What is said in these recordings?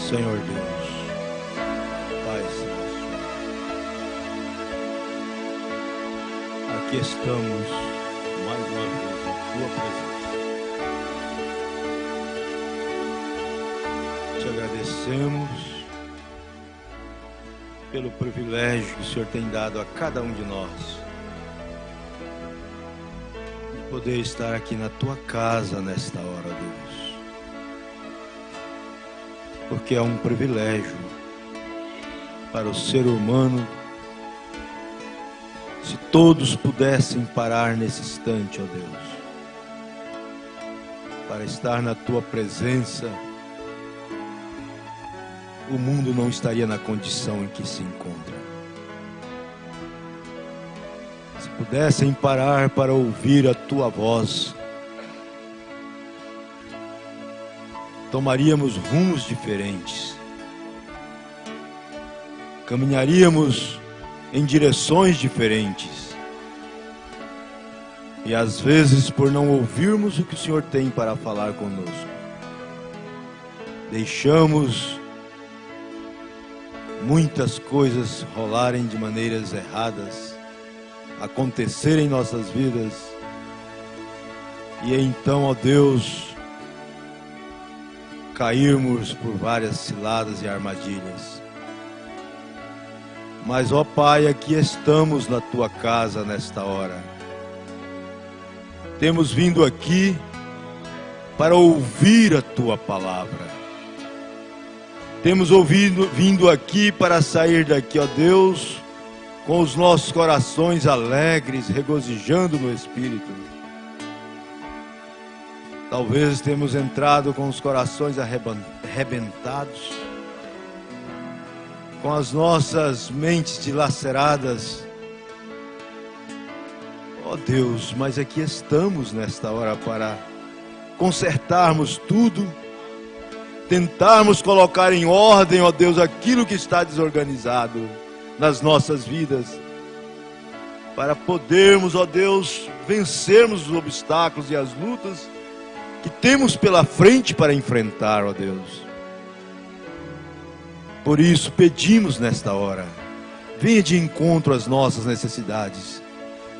Senhor Deus, Pai Celestial, aqui estamos mais uma vez em Tua presença. Te agradecemos pelo privilégio que o Senhor tem dado a cada um de nós de poder estar aqui na Tua casa nesta hora, Deus. Porque é um privilégio para o ser humano, se todos pudessem parar nesse instante, ó Deus, para estar na Tua presença, o mundo não estaria na condição em que se encontra. Se pudessem parar para ouvir a Tua voz, tomaríamos rumos diferentes, caminharíamos em direções diferentes, e às vezes, por não ouvirmos o que o Senhor tem para falar conosco, deixamos muitas coisas rolarem de maneiras erradas, acontecer em nossas vidas, e então, ó Deus, cairmos por várias ciladas e armadilhas. Mas, ó Pai, aqui estamos na Tua casa nesta hora. Temos vindo aqui para ouvir a Tua palavra. Temos vindo aqui para sair daqui, ó Deus, com os nossos corações alegres, regozijando no Espírito. Talvez temos entrado com os corações arrebentados, com as nossas mentes dilaceradas. Ó Deus, mas aqui estamos nesta hora para consertarmos tudo, tentarmos colocar em ordem, ó Deus, aquilo que está desorganizado nas nossas vidas, para podermos, ó Deus, vencermos os obstáculos e as lutas que temos pela frente para enfrentar, ó Deus. Por isso pedimos nesta hora, venha de encontro às nossas necessidades,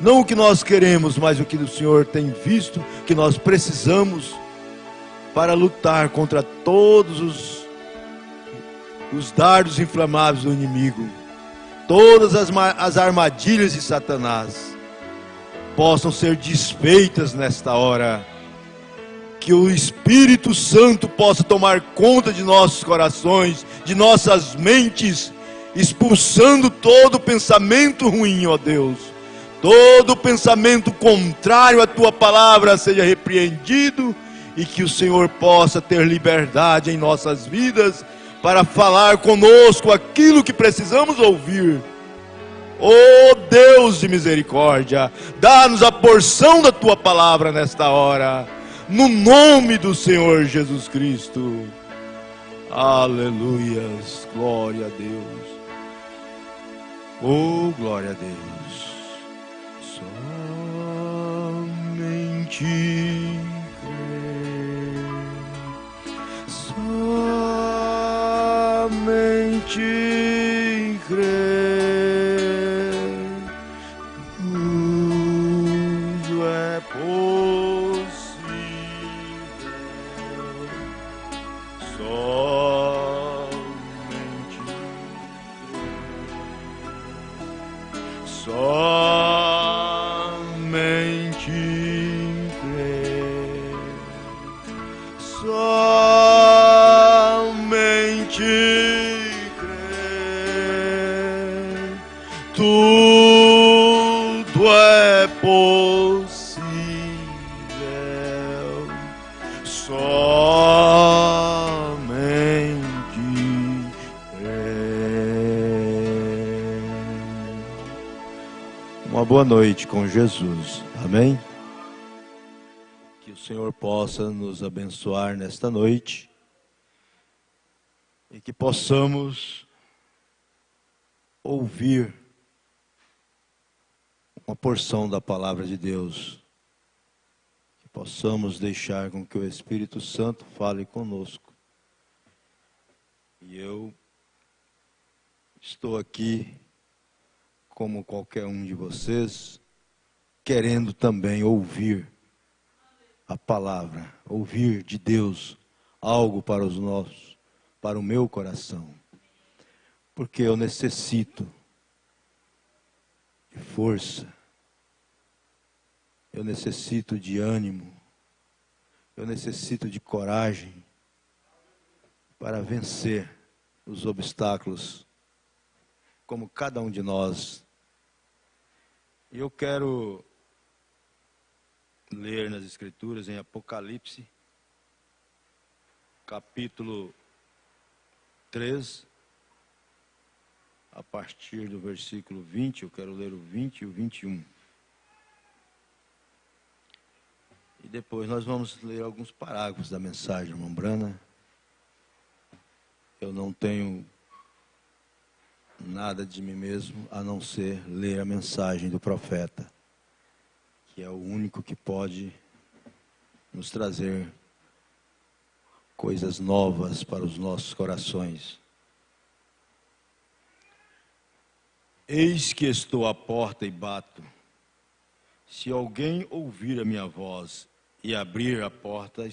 não o que nós queremos, mas o que o Senhor tem visto que nós precisamos para lutar contra todos os dardos inflamáveis do inimigo, todas as armadilhas de Satanás possam ser desfeitas nesta hora. Que o Espírito Santo possa tomar conta de nossos corações, de nossas mentes, expulsando todo pensamento ruim, ó Deus. Todo pensamento contrário à Tua palavra seja repreendido, e que o Senhor possa ter liberdade em nossas vidas para falar conosco aquilo que precisamos ouvir. Ó Deus de misericórdia, dá-nos a porção da Tua palavra nesta hora, no nome do Senhor Jesus Cristo. Aleluias, glória a Deus. Oh, glória a Deus. Somente crer, tudo é possível. Somente crer, somente crer, tudo é possível, somente crer. Uma boa noite com Jesus, amém? Que o Senhor possa nos abençoar nesta noite e que possamos ouvir uma porção da palavra de Deus, que possamos deixar com que o Espírito Santo fale conosco E eu estou aqui, como qualquer um de vocês, querendo também ouvir a palavra, ouvir de Deus algo para os nossos, para o meu coração. Porque eu necessito de força, eu necessito de ânimo, eu necessito de coragem para vencer os obstáculos, como cada um de nós. E eu quero ler nas Escrituras, em Apocalipse, capítulo 3, a partir do versículo 20, eu quero ler o 20 e o 21. E depois nós vamos ler alguns parágrafos da mensagem, irmã Brana. Eu não tenho nada de mim mesmo, a não ser ler a mensagem do profeta, que é o único que pode nos trazer coisas novas para os nossos corações. Eis que estou à porta e bato. Se alguém ouvir a minha voz e abrir a porta,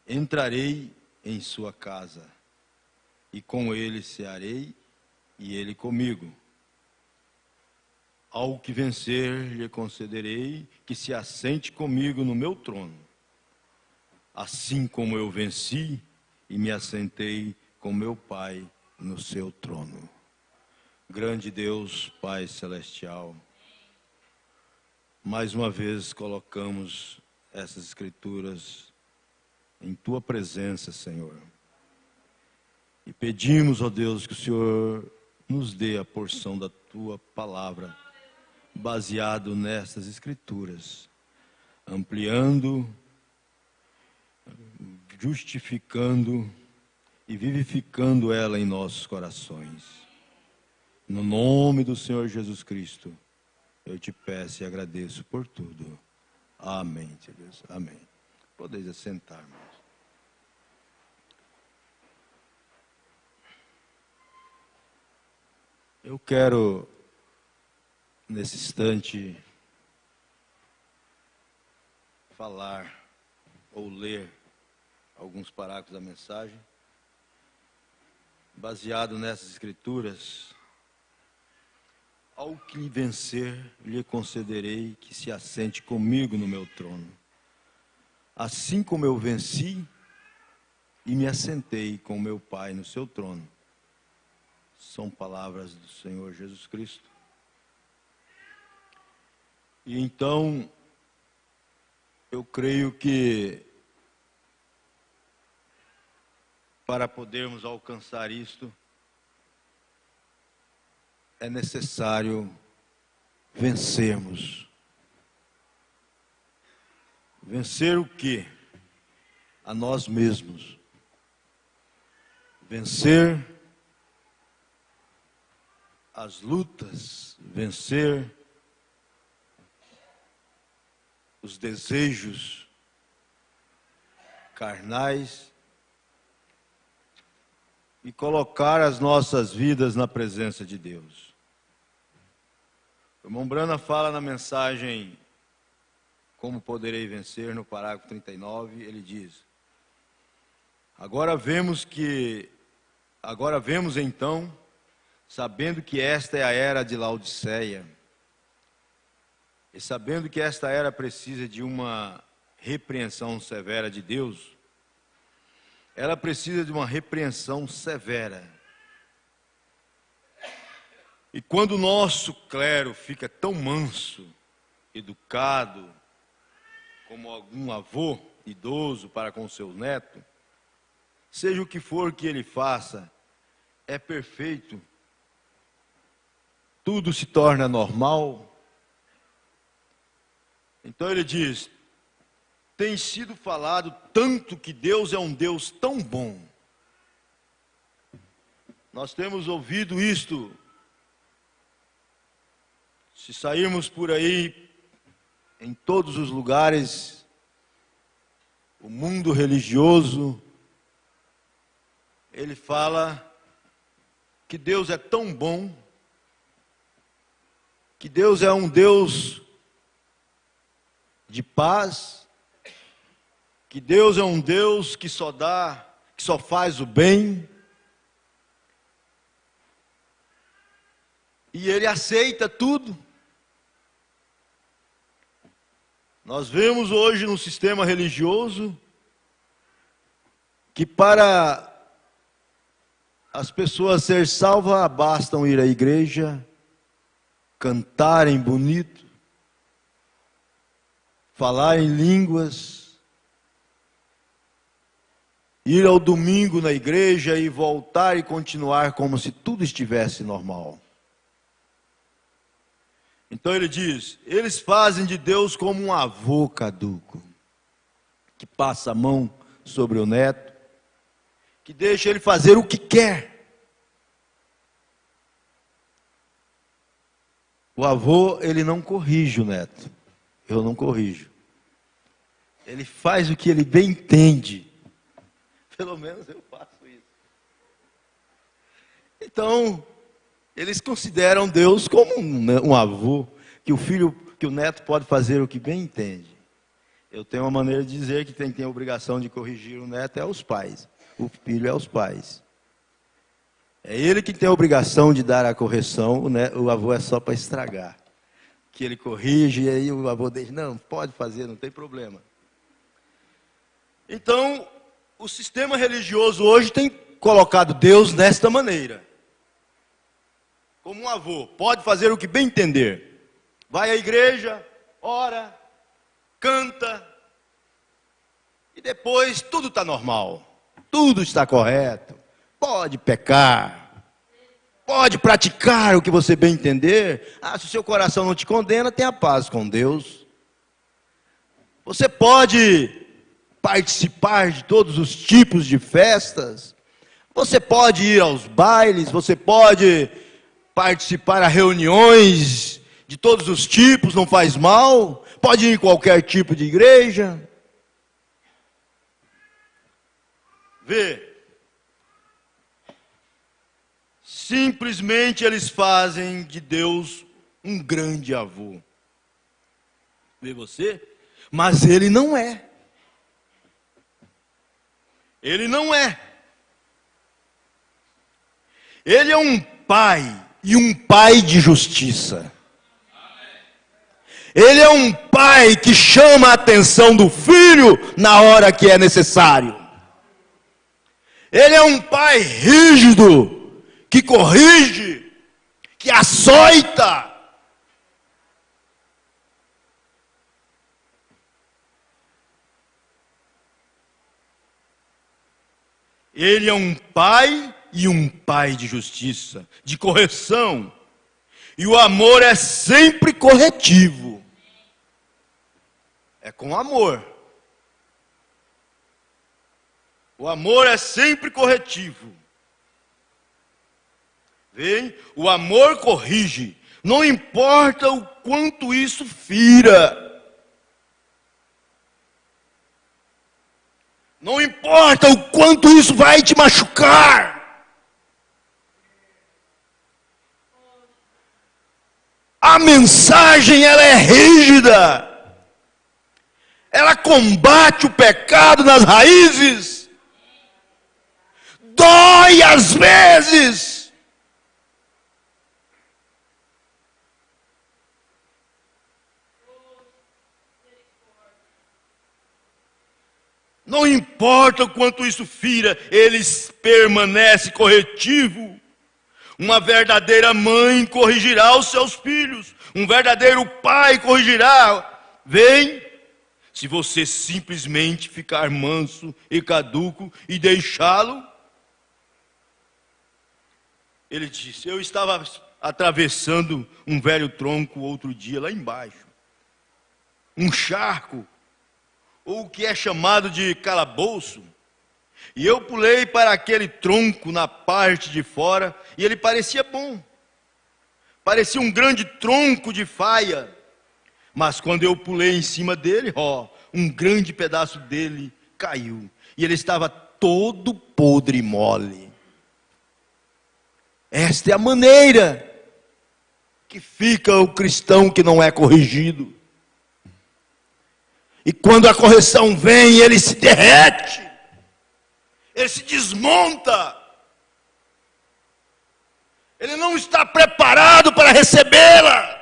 entrarei em sua casa, e com ele cearei, e ele comigo. Ao que vencer, lhe concederei que se assente comigo no meu trono, assim como eu venci e me assentei com meu Pai no seu trono. Grande Deus, Pai Celestial, mais uma vez colocamos essas Escrituras em Tua presença, Senhor. E pedimos, ó Deus, que o Senhor nos dê a porção da Tua palavra, baseado nessas Escrituras, ampliando, justificando e vivificando ela em nossos corações. No nome do Senhor Jesus Cristo, eu te peço e agradeço por tudo. Amém, Deus. Amém. Podeis assentar, irmãos. Eu quero, nesse instante, falar ou ler alguns parágrafos da mensagem, baseado nessas Escrituras. Ao que vencer, lhe concederei que se assente comigo no meu trono, assim como eu venci e me assentei com meu Pai no seu trono. São palavras do Senhor Jesus Cristo. E então, eu creio que para podermos alcançar isto, é necessário vencermos. Vencer o quê? A nós mesmos. Vencer as lutas, vencer os desejos carnais e colocar as nossas vidas na presença de Deus. O irmão Brana fala na mensagem Como Poderei Vencer, no parágrafo 39, ele diz: Agora vemos então, sabendo que esta é a era de Laodiceia, e sabendo que esta era precisa de uma repreensão severa de Deus, ela precisa de uma repreensão severa. E quando o nosso clero fica tão manso, educado, como algum avô idoso para com seu neto, seja o que for que ele faça, é perfeito, tudo se torna normal. Então ele diz: tem sido falado tanto que Deus é um Deus tão bom. Nós temos ouvido isto. Se sairmos por aí, em todos os lugares, o mundo religioso ele fala que Deus é tão bom, que Deus é um Deus de paz, que Deus é um Deus que só dá, que só faz o bem. E ele aceita tudo. Nós vemos hoje no sistema religioso que para as pessoas serem salvas bastam ir à igreja, cantarem bonito, falar em línguas, ir ao domingo na igreja e voltar e continuar como se tudo estivesse normal. Então ele diz, eles fazem de Deus como um avô caduco, que passa a mão sobre o neto, que deixa ele fazer o que quer. O avô, ele não corrige o neto. Eu não corrijo. Ele faz o que ele bem entende. Pelo menos eu faço isso. Então, eles consideram Deus como um avô, que o neto pode fazer o que bem entende. Eu tenho uma maneira de dizer que quem tem a obrigação de corrigir o neto é os pais. O filho é os pais. É ele que tem a obrigação de dar a correção, o avô é só para estragar. Que ele corrige e aí o avô diz, não, pode fazer, não tem problema. Então, o sistema religioso hoje tem colocado Deus desta maneira. Como um avô, pode fazer o que bem entender. Vai à igreja, ora, canta, e depois tudo está normal. Tudo está correto. Pode pecar. Pode praticar o que você bem entender. Se o seu coração não te condena, tenha paz com Deus. Você pode participar de todos os tipos de festas. Você pode ir aos bailes. Você pode participar a reuniões de todos os tipos, não faz mal. Pode ir em qualquer tipo de igreja. Vê. Simplesmente eles fazem de Deus um grande avô. Vê você? Mas ele não é. Ele não é. Ele é um pai, e um pai de justiça. Ele é um pai que chama a atenção do filho na hora que é necessário. Ele é um pai rígido, que corrige, que açoita. Ele é um pai e um pai de justiça, de correção. E o amor é sempre corretivo. É com amor. O amor é sempre corretivo. Vem? O amor corrige. Não importa o quanto isso fira. Não importa o quanto isso vai te machucar. A mensagem, ela é rígida. Ela combate o pecado nas raízes. Dói às vezes. Não importa o quanto isso fira, ele permanece corretivo. Uma verdadeira mãe corrigirá os seus filhos. Um verdadeiro pai corrigirá. Vem, se você simplesmente ficar manso e caduco e deixá-lo. Ele disse, eu estava atravessando um velho tronco outro dia lá embaixo. Um charco, ou o que é chamado de calabouço. E eu pulei para aquele tronco na parte de fora, e ele parecia bom. Parecia um grande tronco de faia. Mas quando eu pulei em cima dele, um grande pedaço dele caiu. E ele estava todo podre e mole. Esta é a maneira que fica o cristão que não é corrigido. E quando a correção vem, ele se derrete, ele se desmonta, ele não está preparado para recebê-la.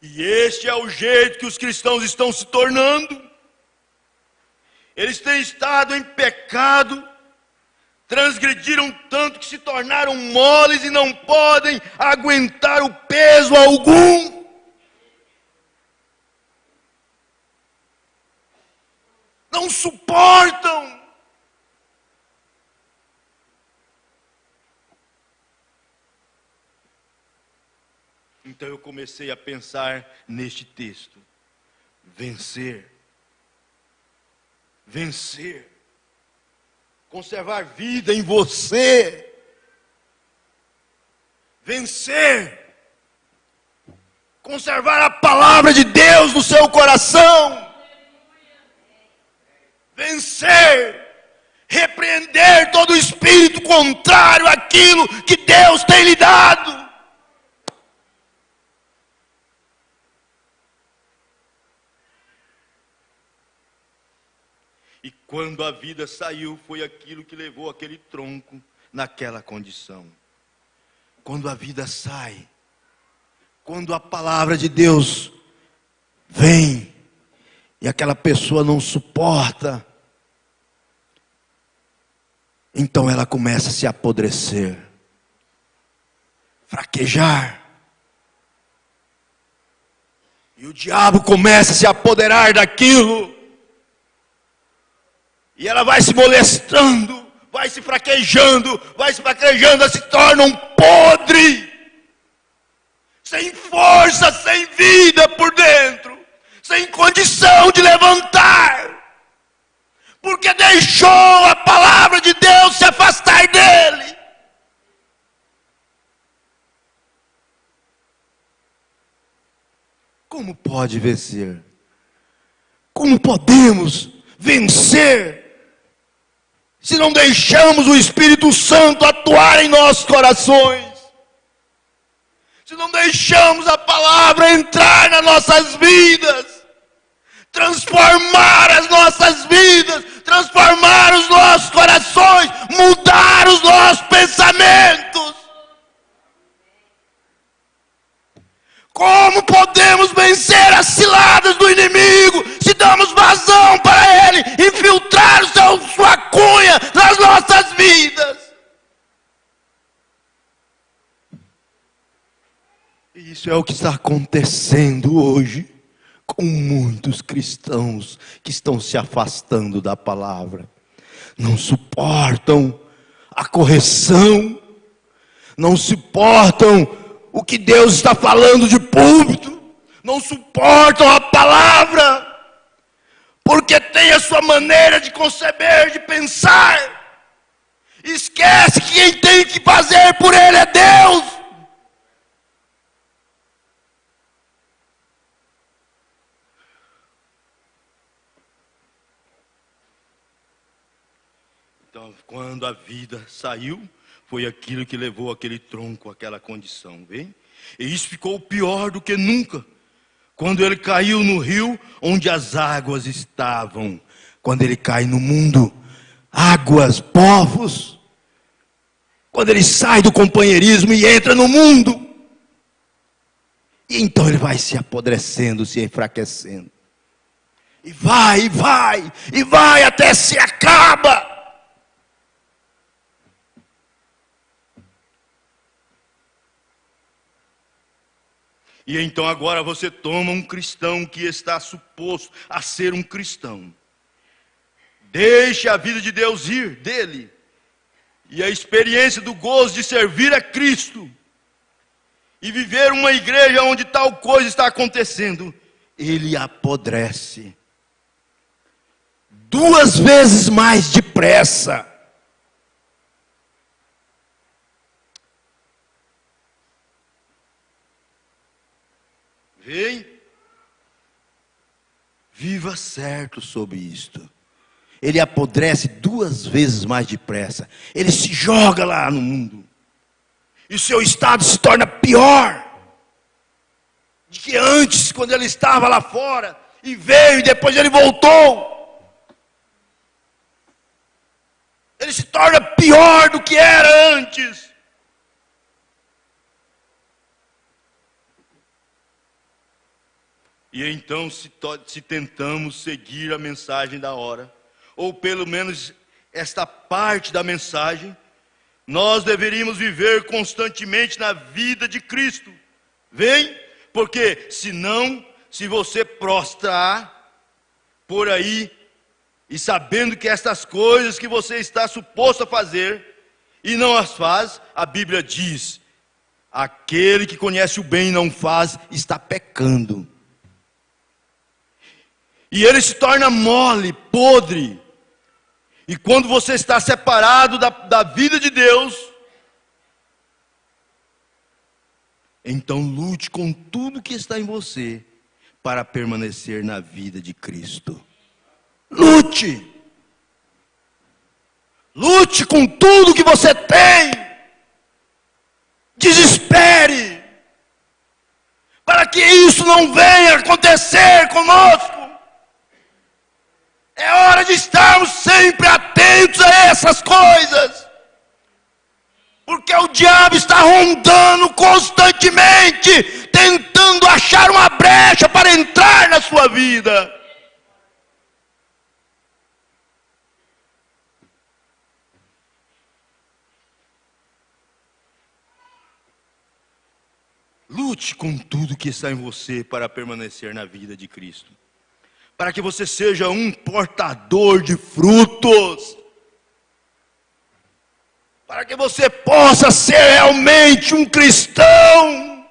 E este é o jeito que os cristãos estão se tornando. Eles têm estado em pecado, transgrediram tanto que se tornaram moles e não podem aguentar o peso algum. Não suportam. Então eu comecei a pensar neste texto. Vencer. Vencer. Conservar vida em você. Vencer. Conservar a palavra de Deus no seu coração. Vencer. Repreender todo espírito contrário àquilo que Deus tem lhe dado. E quando a vida saiu, foi aquilo que levou aquele tronco naquela condição. Quando a vida sai, quando a palavra de Deus vem, e aquela pessoa não suporta, então ela começa a se apodrecer, fraquejar. E o diabo começa a se apoderar daquilo. E ela vai se molestando, vai se fraquejando, ela se torna um podre, sem força, sem vida por dentro, sem condição de levantar, porque deixou a palavra de Deus se afastar dele. Como pode vencer? Como podemos vencer se não deixamos o Espírito Santo atuar em nossos corações? Se não deixamos a palavra entrar nas nossas vidas, transformar as nossas vidas, transformar os nossos corações, mudar os nossos pensamentos. Como podemos vencer as ciladas do inimigo se damos vazão para ele infiltrar sua cunha nas nossas vidas? E isso é o que está acontecendo hoje com muitos cristãos que estão se afastando da palavra. Não suportam a correção, não suportam o que Deus está falando de púlpito, não suportam a palavra, porque tem a sua maneira de conceber, de pensar. Esquece que quem tem que fazer por ele é Deus. Então, quando a vida saiu, foi aquilo que levou aquele tronco àquela condição, vê? E isso ficou pior do que nunca. Quando ele caiu no rio onde as águas estavam. Quando ele cai no mundo, águas, povos. Quando ele sai do companheirismo e entra no mundo. E então ele vai se apodrecendo, se enfraquecendo. E vai até se acaba. E então agora você toma um cristão que está suposto a ser um cristão. Deixe a vida de Deus ir dele. E a experiência do gozo de servir a Cristo. E viver uma igreja onde tal coisa está acontecendo. Ele apodrece. 2 vezes mais depressa. Vem. Viva certo sobre isto. Ele apodrece 2 vezes mais depressa. Ele se joga lá no mundo. E o seu estado se torna pior do que antes, quando ele estava lá fora. E veio e depois ele voltou. Ele se torna pior do que era antes. E então, se tentamos seguir a mensagem da hora, ou pelo menos esta parte da mensagem, nós deveríamos viver constantemente na vida de Cristo. Vem? Porque senão, se você prostrar por aí, e sabendo que estas coisas que você está suposto a fazer, e não as faz, a Bíblia diz, aquele que conhece o bem e não faz, está pecando. E ele se torna mole, podre. E quando você está separado da vida de Deus, então lute com tudo que está em você para permanecer na vida de Cristo. Lute! Lute com tudo que você tem. Desespere, para que isso não venha acontecer conosco. É hora de estarmos sempre atentos a essas coisas, porque o diabo está rondando constantemente, tentando achar uma brecha para entrar na sua vida. Lute com tudo que está em você para permanecer na vida de Cristo, para que você seja um portador de frutos, para que você possa ser realmente um cristão.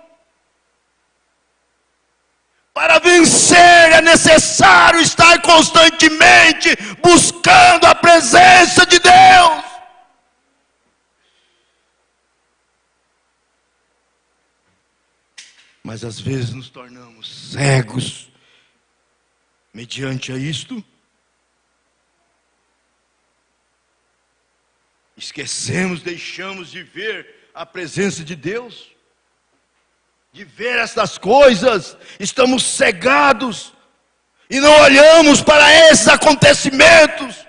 Para vencer é necessário estar constantemente buscando a presença de Deus. Mas às vezes nos tornamos cegos mediante a isto. Esquecemos, deixamos de ver a presença de Deus, de ver estas coisas, estamos cegados e não olhamos para esses acontecimentos.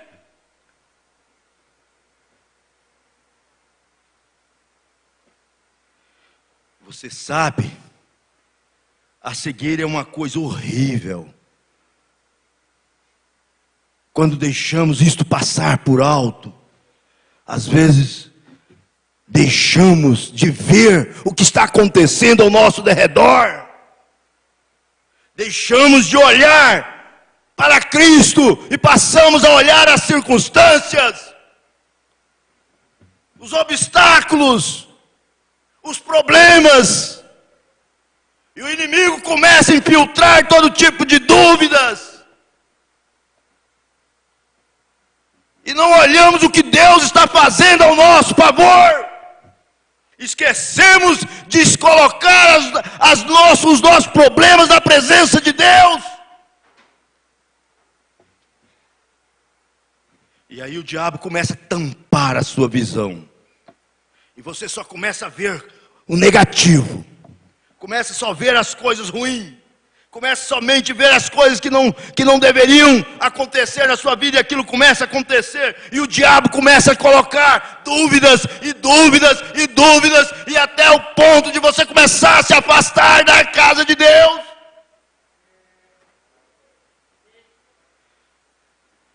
Você sabe, a cegueira é uma coisa horrível. Quando deixamos isto passar por alto, às vezes deixamos de ver o que está acontecendo ao nosso derredor. Deixamos de olhar para Cristo e passamos a olhar as circunstâncias, os obstáculos, os problemas. E o inimigo começa a infiltrar todo tipo de dúvidas. E não olhamos o que Deus está fazendo ao nosso favor. Esquecemos de colocar os nossos problemas na presença de Deus. E aí o diabo começa a tampar a sua visão. E você só começa a ver o negativo. Começa só a ver as coisas ruins. Começa somente a ver as coisas que não deveriam acontecer na sua vida, e aquilo começa a acontecer, e o diabo começa a colocar dúvidas, e dúvidas, e dúvidas, e até o ponto de você começar a se afastar da casa de Deus.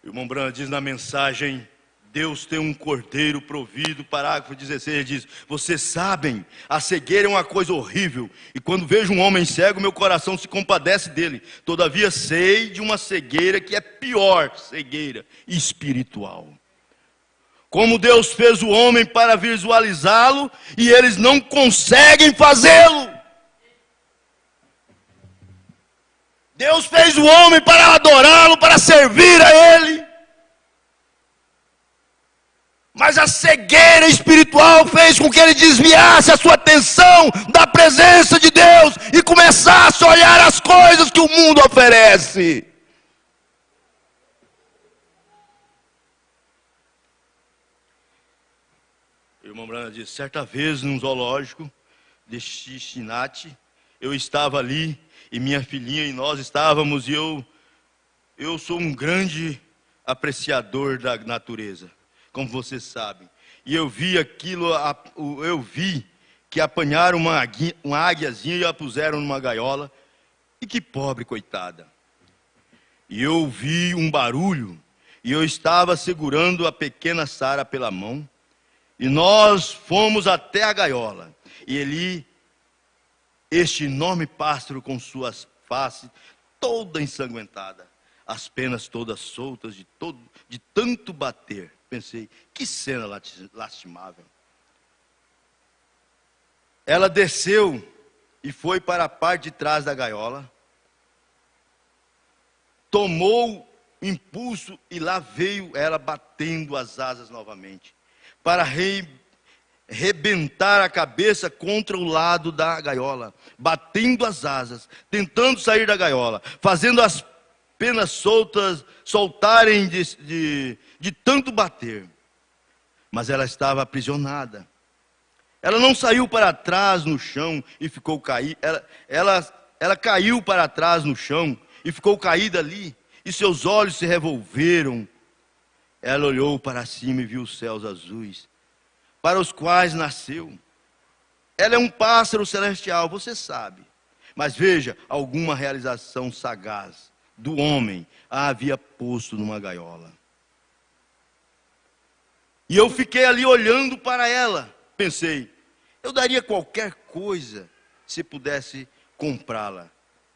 O irmão Branham diz na mensagem, Deus tem um cordeiro provido, parágrafo 16, ele diz, vocês sabem, a cegueira é uma coisa horrível, e quando vejo um homem cego, meu coração se compadece dele, todavia sei de uma cegueira que é pior, cegueira espiritual. Como Deus fez o homem para visualizá-lo, e eles não conseguem fazê-lo. Deus fez o homem para adorá-lo, para servir a ele. Mas a cegueira espiritual fez com que ele desviasse a sua atenção da presença de Deus e começasse a olhar as coisas que o mundo oferece. irmã Brana diz: certa vez num zoológico de Cincinnati, eu estava ali e minha filhinha e nós estávamos, e eu sou um grande apreciador da natureza, como vocês sabem. E eu vi aquilo, eu vi que apanharam uma águiazinha e a puseram numa gaiola. E que pobre coitada. E eu vi um barulho, e eu estava segurando a pequena Sara pela mão, e nós fomos até a gaiola. E ali, este enorme pássaro com suas faces toda ensanguentada, as penas todas soltas de tanto bater. Pensei, que cena lastimável. Ela desceu e foi para a parte de trás da gaiola, tomou impulso e lá veio ela batendo as asas novamente, para rebentar a cabeça contra o lado da gaiola, batendo as asas, tentando sair da gaiola, fazendo as penas soltarem de tanto bater. Mas ela estava aprisionada. Ela não saiu para trás no chão e ficou caída. Ela caiu para trás no chão e ficou caída ali. E seus olhos se revolveram. Ela olhou para cima e viu os céus azuis, para os quais nasceu. Ela é um pássaro celestial, você sabe. Mas veja, alguma realização sagaz do homem a havia posto numa gaiola. E eu fiquei ali olhando para ela. Pensei, eu daria qualquer coisa se pudesse comprá-la.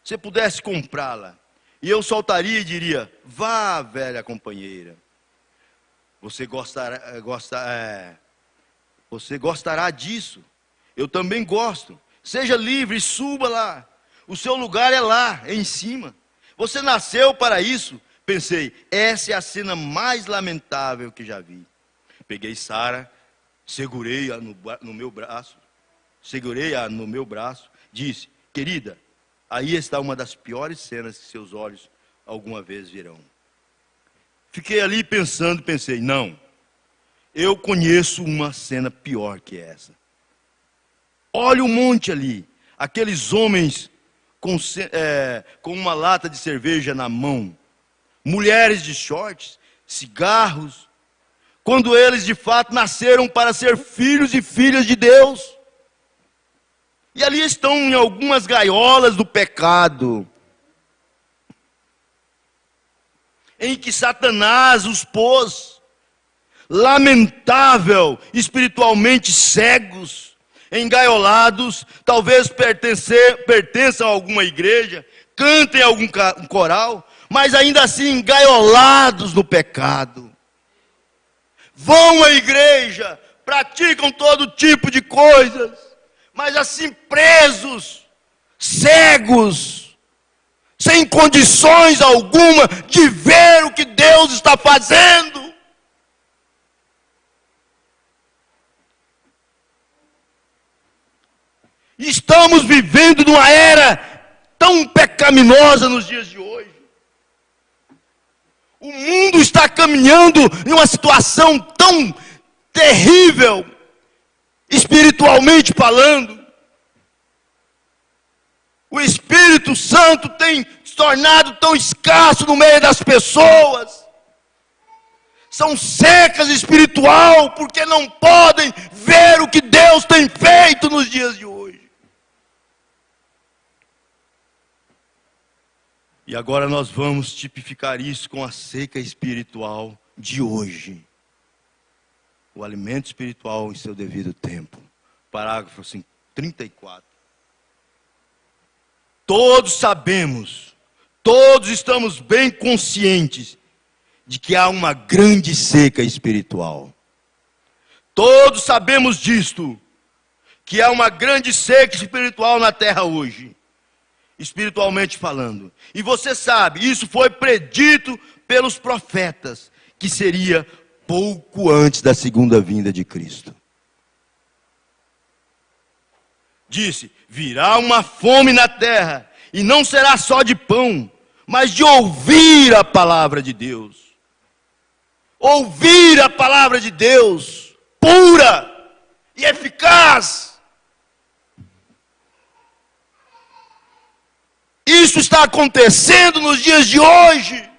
Se pudesse comprá-la. E eu soltaria e diria: vá, velha companheira. Você gostará disso. Eu também gosto. Seja livre, suba lá. O seu lugar é lá, em cima. Você nasceu para isso. Pensei, essa é a cena mais lamentável que já vi. Peguei Sara, segurei-a no meu braço, disse: querida, aí está uma das piores cenas que seus olhos alguma vez verão. Fiquei ali pensei, não, eu conheço uma cena pior que essa. Olha o monte ali, aqueles homens com uma lata de cerveja na mão, mulheres de shorts, cigarros, quando eles de fato nasceram para ser filhos e filhas de Deus. E ali estão em algumas gaiolas do pecado, em que Satanás os pôs, lamentável, espiritualmente cegos, engaiolados, talvez pertençam a alguma igreja, cantem em algum coral, mas ainda assim engaiolados no pecado. Vão à igreja, praticam todo tipo de coisas, mas assim presos, cegos, sem condições alguma de ver o que Deus está fazendo. Estamos vivendo numa era tão pecaminosa nos dias de hoje. O mundo está caminhando em uma situação tão terrível, espiritualmente falando. O Espírito Santo tem se tornado tão escasso no meio das pessoas. São secas espiritual porque não podem ver o que Deus tem feito nos dias de hoje. E agora nós vamos tipificar isso com a seca espiritual de hoje. O alimento espiritual em seu devido tempo. Parágrafo 34. Todos sabemos, todos estamos bem conscientes de que há uma grande seca espiritual. Todos sabemos disto, que há uma grande seca espiritual na terra hoje. Espiritualmente falando. E você sabe, isso foi predito pelos profetas, que seria pouco antes da segunda vinda de Cristo. Disse: virá uma fome na terra, e não será só de pão, mas de ouvir a palavra de Deus. Ouvir a palavra de Deus, pura, e eficaz. Isso está acontecendo nos dias de hoje.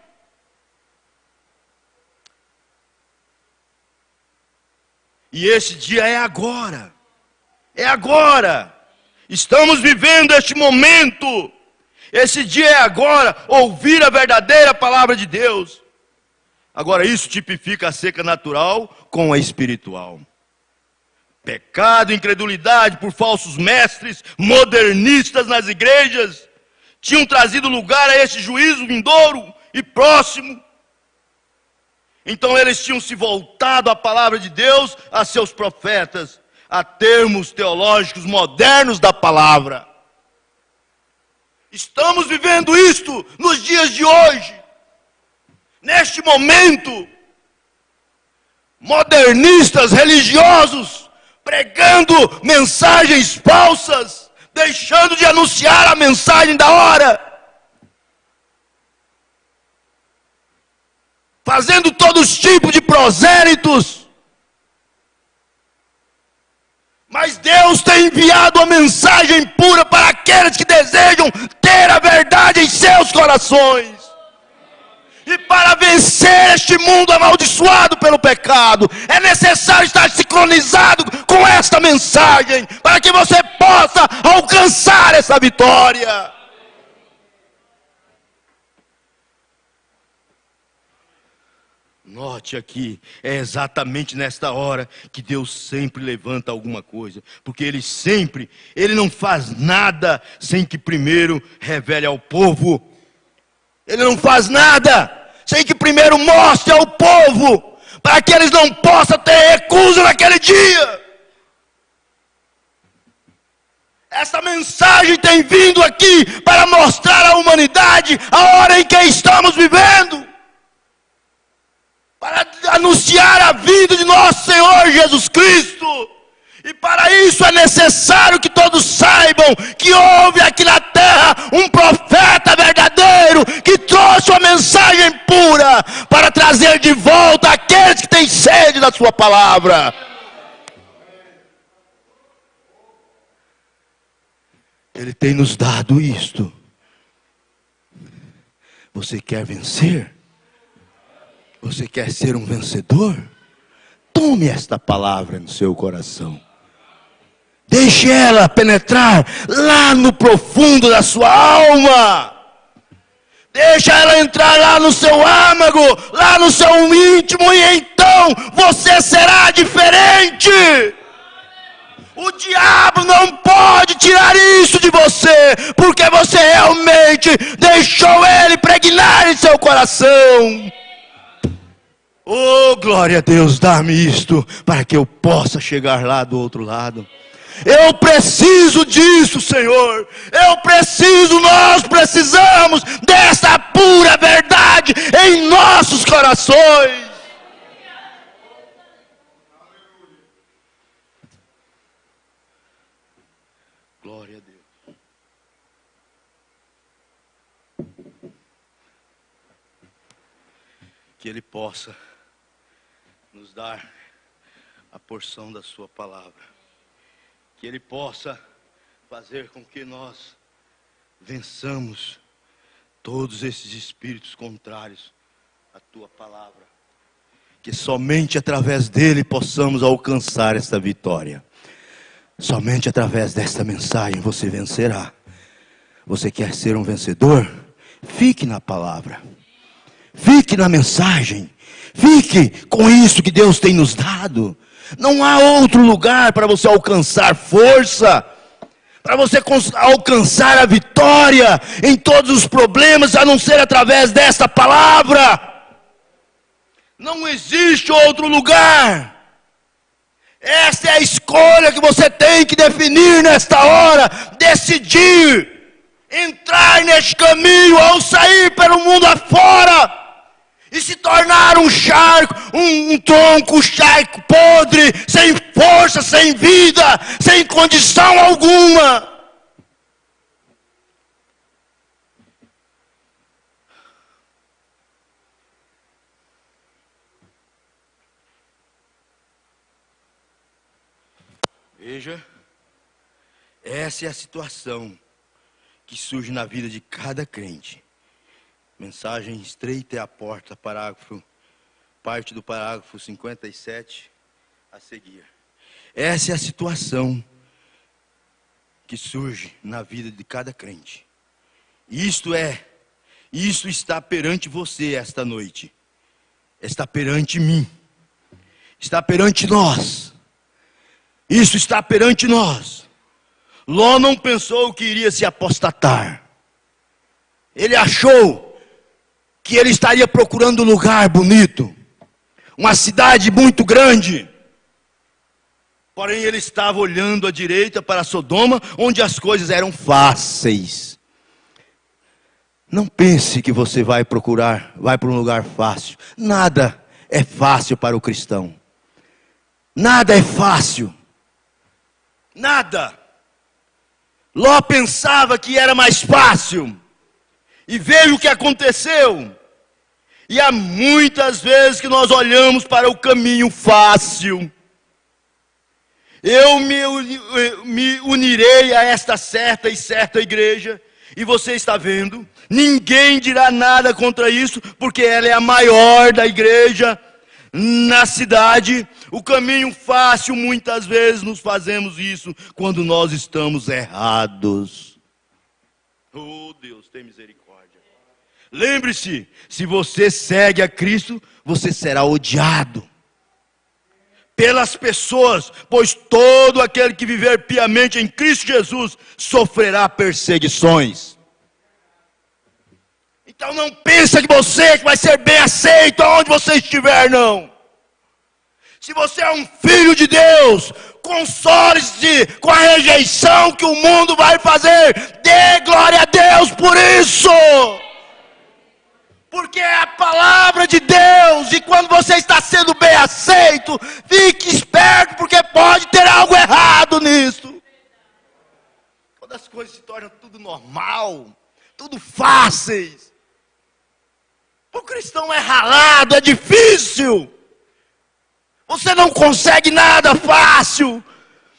E esse dia é agora. É agora. Estamos vivendo este momento. Esse dia é agora. Ouvir a verdadeira palavra de Deus. Agora, isso tipifica a seca natural com a espiritual. Pecado, incredulidade por falsos mestres, modernistas nas igrejas, tinham trazido lugar a esse juízo vindouro e próximo. Então eles tinham se voltado à palavra de Deus, a seus profetas, a termos teológicos modernos da palavra. Estamos vivendo isto nos dias de hoje. Neste momento, modernistas religiosos pregando mensagens falsas, deixando de anunciar a mensagem da hora, fazendo todos os tipos de prosélitos. Mas Deus tem enviado a mensagem pura para aqueles que desejam ter a verdade em seus corações. E para vencer este mundo amaldiçoado pelo pecado, é necessário estar sincronizado com esta mensagem, para que você possa alcançar essa vitória. Note aqui, é exatamente nesta hora que Deus sempre levanta alguma coisa, porque Ele não faz nada sem que primeiro revele ao povo. Ele não faz nada sem que primeiro mostre ao povo, para que eles não possam ter recusa naquele dia. Essa mensagem tem vindo aqui para mostrar à humanidade a hora em que estamos vivendo, para anunciar a vida de nosso Senhor Jesus Cristo. E para isso é necessário que todos saibam que houve aqui na terra um profeta verdadeiro, que trouxe uma mensagem pura, para trazer de volta aqueles que têm sede da sua palavra. Ele tem nos dado isto. Você quer vencer? Você quer ser um vencedor? Tome esta palavra no seu coração. Deixe ela penetrar lá no profundo da sua alma. Deixa ela entrar lá no seu âmago, lá no seu íntimo, e então você será diferente. O diabo não pode tirar isso de você, porque você realmente deixou ele impregnar em seu coração. Oh, glória a Deus, dá-me isto, para que eu possa chegar lá do outro lado. Eu preciso disso, Senhor. Nós precisamos dessa pura verdade em nossos corações. Glória a Deus. Que Ele possa nos dar a porção da sua palavra. Que Ele possa fazer com que nós vençamos todos esses espíritos contrários à tua palavra. Que somente através dele possamos alcançar esta vitória. Somente através desta mensagem você vencerá. Você quer ser um vencedor? Fique na palavra. Fique na mensagem. Fique com isso que Deus tem nos dado. Não há outro lugar para você alcançar força, para você alcançar a vitória em todos os problemas, a não ser através desta palavra. Não existe outro lugar. Esta é a escolha que você tem que definir nesta hora. Decidir entrar neste caminho ao sair pelo mundo afora e se tornar um charco, um tronco, um charco podre, sem força, sem vida, sem condição alguma. Veja, essa é a situação que surge na vida de cada crente. Mensagem estreita é a porta, parte do parágrafo 57 a seguir. Essa é a situação que surge na vida de cada crente. Isto está perante você esta noite. Está perante mim. Está perante nós. Isso está perante nós. Ló não pensou que iria se apostatar. Ele achou que ele estaria procurando um lugar bonito, uma cidade muito grande. Porém, ele estava olhando à direita para Sodoma, onde as coisas eram fáceis. Não pense que você vai para um lugar fácil. Nada é fácil para o cristão. Nada é fácil. Nada. Ló pensava que era mais fácil. E veja o que aconteceu. E há muitas vezes que nós olhamos para o caminho fácil. Eu me unirei a esta certa e certa igreja. E você está vendo, ninguém dirá nada contra isso, porque ela é a maior da igreja na cidade. O caminho fácil, muitas vezes nos fazemos isso quando nós estamos errados. Oh Deus, tem misericórdia. Lembre-se, se você segue a Cristo, você será odiado pelas pessoas, pois todo aquele que viver piamente em Cristo Jesus sofrerá perseguições. Então não pense que você vai ser bem aceito aonde você estiver, não. Se você é um filho de Deus, console-se com a rejeição que o mundo vai fazer. Dê glória a Deus por isso. Porque é a palavra de Deus. E quando você está sendo bem aceito, fique esperto, porque pode ter algo errado nisso. Quando as coisas se tornam tudo normal, tudo fáceis, o cristão é ralado, é difícil. Você não consegue nada fácil.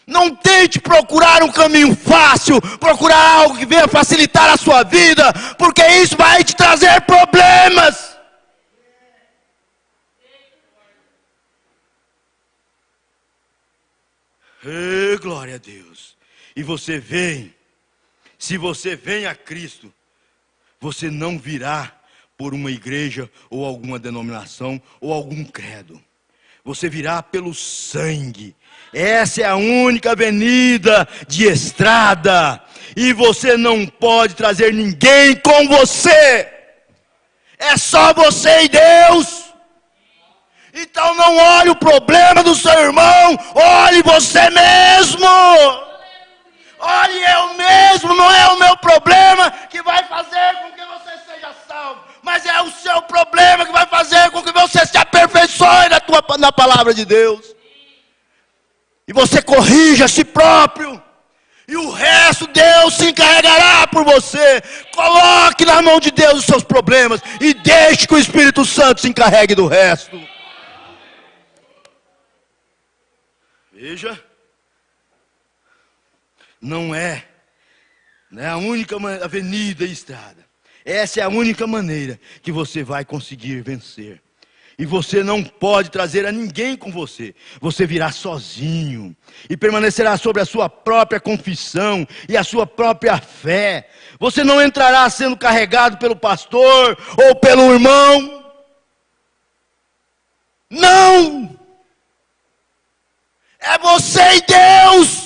Não tente procurar um caminho fácil, procurar algo que venha facilitar a sua vida, porque isso vai te trazer problemas. Glória a Deus. E você vem, se você vem a Cristo, você não virá por uma igreja, ou alguma denominação, ou algum credo. Você virá pelo sangue. Essa é a única avenida de estrada. E você não pode trazer ninguém com você. É só você e Deus. Então não olhe o problema do seu irmão. Olhe você mesmo. Olhe eu mesmo. Não é o meu problema que vai fazer com que você seja salvo. Mas é o seu problema que vai fazer com que você se aperfeiçoe na palavra de Deus. E você corrija a si próprio. E o resto Deus se encarregará por você. Coloque na mão de Deus os seus problemas. E deixe que o Espírito Santo se encarregue do resto. Veja. Não é a única avenida e estrada. Essa é a única maneira que você vai conseguir vencer. E você não pode trazer a ninguém com você. Você virá sozinho. E permanecerá sobre a sua própria confissão e a sua própria fé. Você não entrará sendo carregado pelo pastor ou pelo irmão. Não! É você e Deus.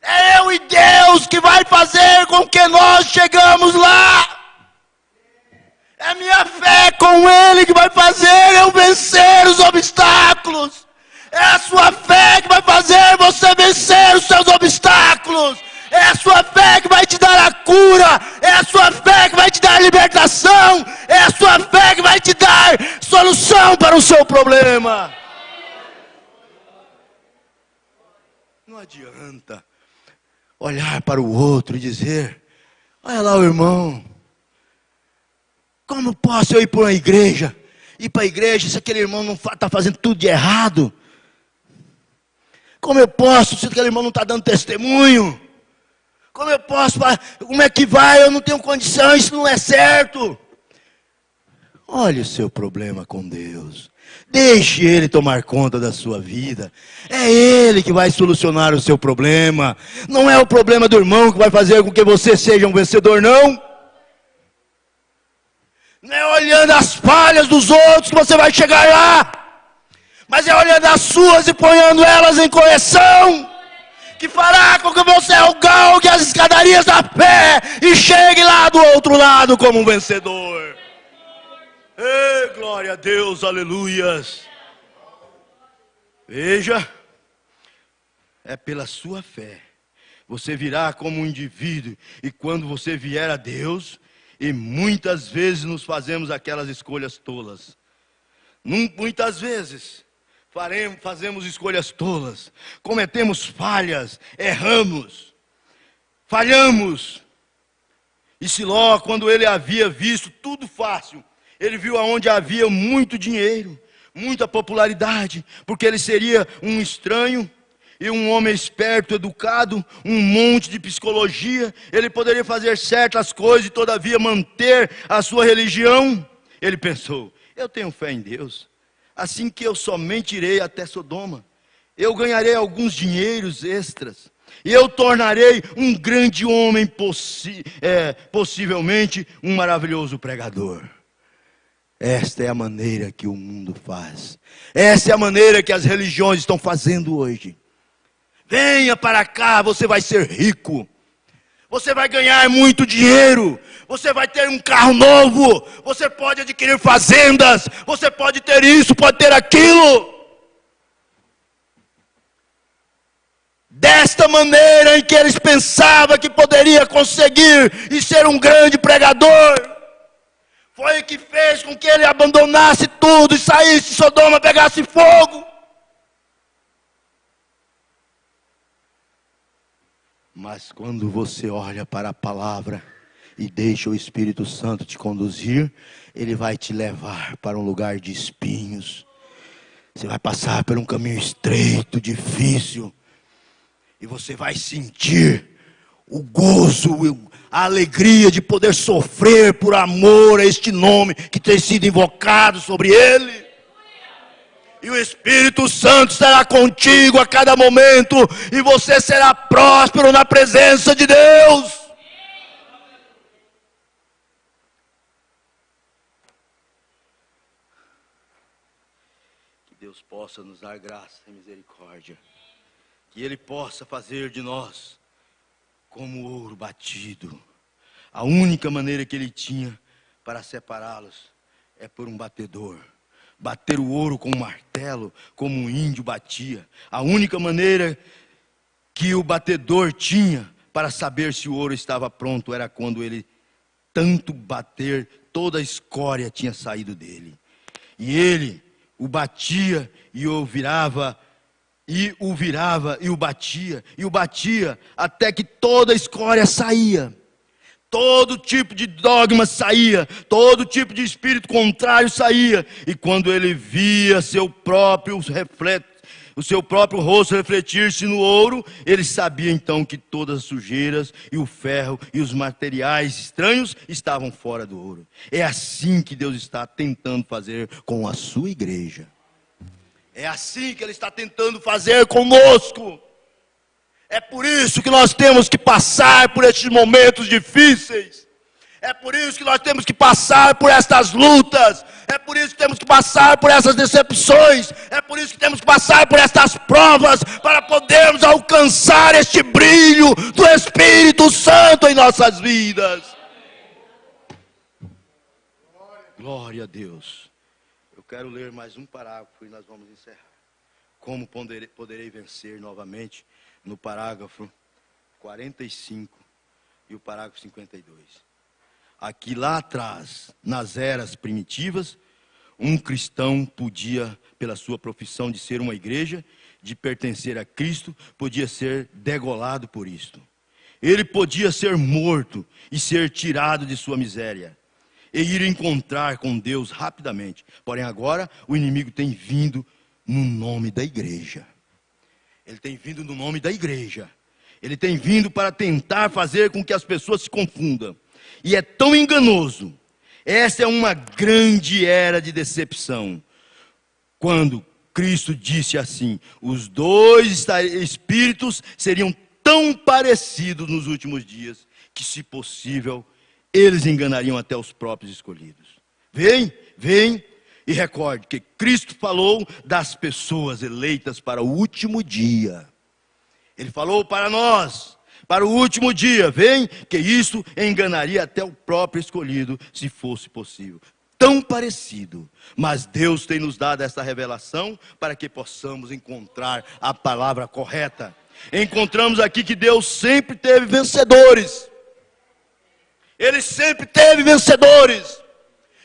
É eu e Deus que vai fazer com que nós chegamos lá. É minha fé com Ele que vai fazer eu vencer os obstáculos. É a sua fé que vai fazer você vencer os seus obstáculos. É a sua fé que vai te dar a cura. É a sua fé que vai te dar a libertação. É a sua fé que vai te dar solução para o seu problema. Não adianta olhar para o outro e dizer: olha lá o irmão. Como posso eu ir para uma igreja? Ir para a igreja se aquele irmão não está fazendo tudo de errado? Como eu posso, se aquele irmão não está dando testemunho? Como eu posso, como é que vai? Eu não tenho condição, isso não é certo. Olhe o seu problema com Deus. Deixe Ele tomar conta da sua vida. É Ele que vai solucionar o seu problema. Não é o problema do irmão que vai fazer com que você seja um vencedor, não. Não é olhando as falhas dos outros que você vai chegar lá. Mas é olhando as suas e ponhando elas em correção, que fará com que você galgue as escadarias da fé e chegue lá do outro lado como um vencedor. Ei, glória a Deus, aleluias. Veja, é pela sua fé. Você virá como um indivíduo, e quando você vier a Deus, e muitas vezes nos fazemos aquelas escolhas tolas. Muitas vezes fazemos escolhas tolas, cometemos falhas, erramos, falhamos. E Siló, quando ele havia visto tudo fácil, ele viu aonde havia muito dinheiro, muita popularidade, porque ele seria um estranho e um homem esperto, educado, um monte de psicologia. Ele poderia fazer certas coisas e todavia manter a sua religião. Ele pensou: eu tenho fé em Deus, assim que eu somente irei até Sodoma, eu ganharei alguns dinheiros extras, e eu tornarei um grande homem, possivelmente um maravilhoso pregador. Esta é a maneira que o mundo faz. Essa é a maneira que as religiões estão fazendo hoje. Venha para cá, você vai ser rico. Você vai ganhar muito dinheiro. Você vai ter um carro novo. Você pode adquirir fazendas. Você pode ter isso, pode ter aquilo. Desta maneira em que eles pensavam que poderia conseguir e ser um grande pregador, foi o que fez com que ele abandonasse tudo e saísse de Sodoma, pegasse fogo. Mas quando você olha para a palavra e deixa o Espírito Santo te conduzir, ele vai te levar para um lugar de espinhos. Você vai passar por um caminho estreito, difícil, e você vai sentir o gozo, a alegria de poder sofrer por amor a este nome que tem sido invocado sobre ele. E o Espírito Santo estará contigo a cada momento, e você será próspero na presença de Deus. Que Deus possa nos dar graça e misericórdia, que Ele possa fazer de nós como ouro batido. A única maneira que Ele tinha para separá-los é por um batedor. Bater o ouro com um martelo, como um índio batia. A única maneira que o batedor tinha para saber se o ouro estava pronto era quando ele tanto bater, toda a escória tinha saído dele. E ele o batia e o virava, e o virava e o batia, até que toda a escória saía. Todo tipo de dogma saía, todo tipo de espírito contrário saía. E quando ele via o seu próprio rosto refletir-se no ouro, ele sabia então que todas as sujeiras e o ferro e os materiais estranhos estavam fora do ouro. É assim que Deus está tentando fazer com a sua igreja. É assim que Ele está tentando fazer conosco. É por isso que nós temos que passar por estes momentos difíceis. É por isso que nós temos que passar por estas lutas. É por isso que temos que passar por essas decepções. É por isso que temos que passar por estas provas, para podermos alcançar este brilho do Espírito Santo em nossas vidas. Glória a Deus. Eu quero ler mais um parágrafo e nós vamos encerrar. Como poderei vencer novamente? No parágrafo 45 e o parágrafo 52. Aqui lá atrás, nas eras primitivas, um cristão podia, pela sua profissão de ser uma igreja, de pertencer a Cristo, podia ser degolado por isto. Ele podia ser morto e ser tirado de sua miséria, e ir encontrar com Deus rapidamente. Porém agora o inimigo tem vindo no nome da igreja. Ele tem vindo no nome da igreja. Ele tem vindo para tentar fazer com que as pessoas se confundam. E é tão enganoso. Essa é uma grande era de decepção. Quando Cristo disse assim: os dois espíritos seriam tão parecidos nos últimos dias, que, se possível, eles enganariam até os próprios escolhidos. Vem e recorde que Cristo falou das pessoas eleitas para o último dia. Ele falou para nós, para o último dia, que isso enganaria até o próprio escolhido, se fosse possível. Tão parecido, mas Deus tem nos dado essa revelação para que possamos encontrar a palavra correta. Encontramos aqui que Deus sempre teve vencedores. Ele sempre teve vencedores.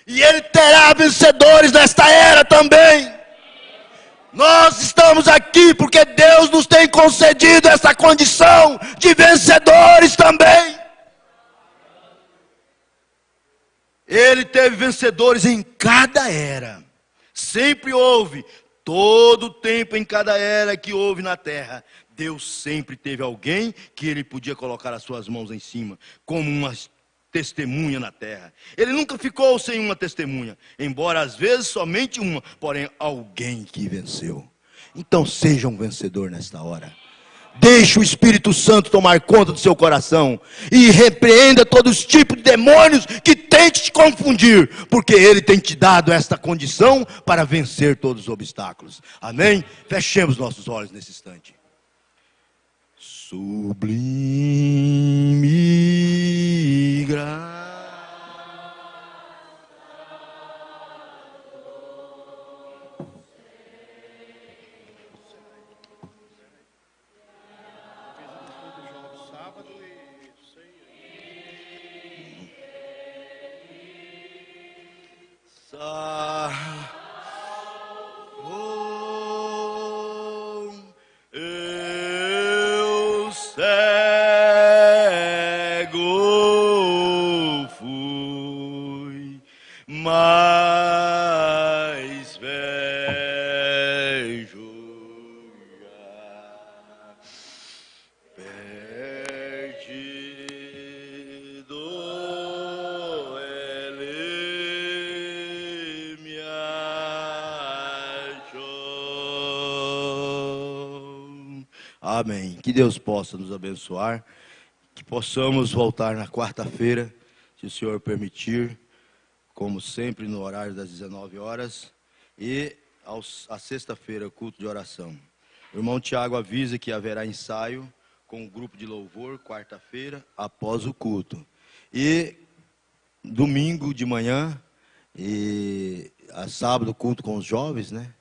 E Ele terá vencedores nesta era também. Nós estamos aqui porque Deus nos tem concedido essa condição de vencedores também. Ele teve vencedores em cada era. Sempre houve, todo o tempo em cada era que houve na terra, Deus sempre teve alguém que Ele podia colocar as suas mãos em cima, como uma testemunha na terra. Ele nunca ficou sem uma testemunha, embora às vezes somente uma, porém alguém que venceu. Então seja um vencedor nesta hora. Deixe o Espírito Santo tomar conta do seu coração e repreenda todos os tipos de demônios que tentem te confundir, porque Ele tem te dado esta condição para vencer todos os obstáculos. Amém? Fechemos nossos olhos nesse instante. Sublime graça. Eu cego fui, mas vejo já. Perdido Ele me achou. Amém. Que Deus possa nos abençoar, que possamos voltar na quarta-feira, se o Senhor permitir, como sempre no horário das 19 horas, e a sexta-feira, culto de oração. O irmão Tiago avisa que haverá ensaio com o grupo de louvor, quarta-feira, após o culto. E domingo de manhã, e a sábado, culto com os jovens, né?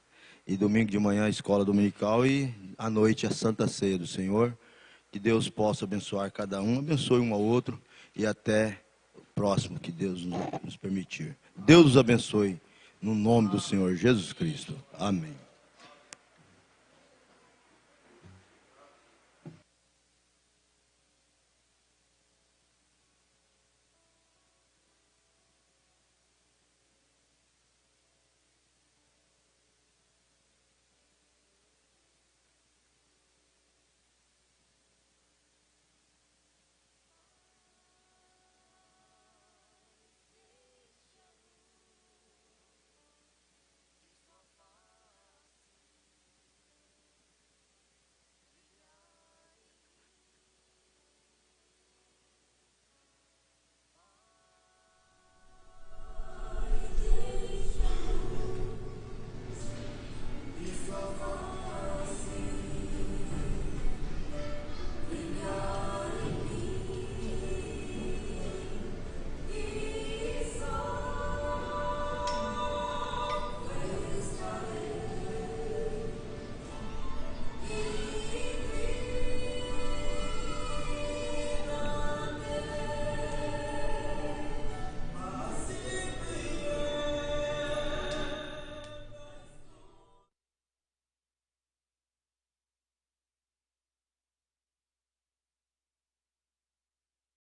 E domingo de manhã, a escola dominical, e à noite, a Santa Ceia do Senhor. Que Deus possa abençoar cada um, abençoe um ao outro, e até o próximo que Deus nos permitir. Deus os abençoe, no nome do Senhor Jesus Cristo. Amém.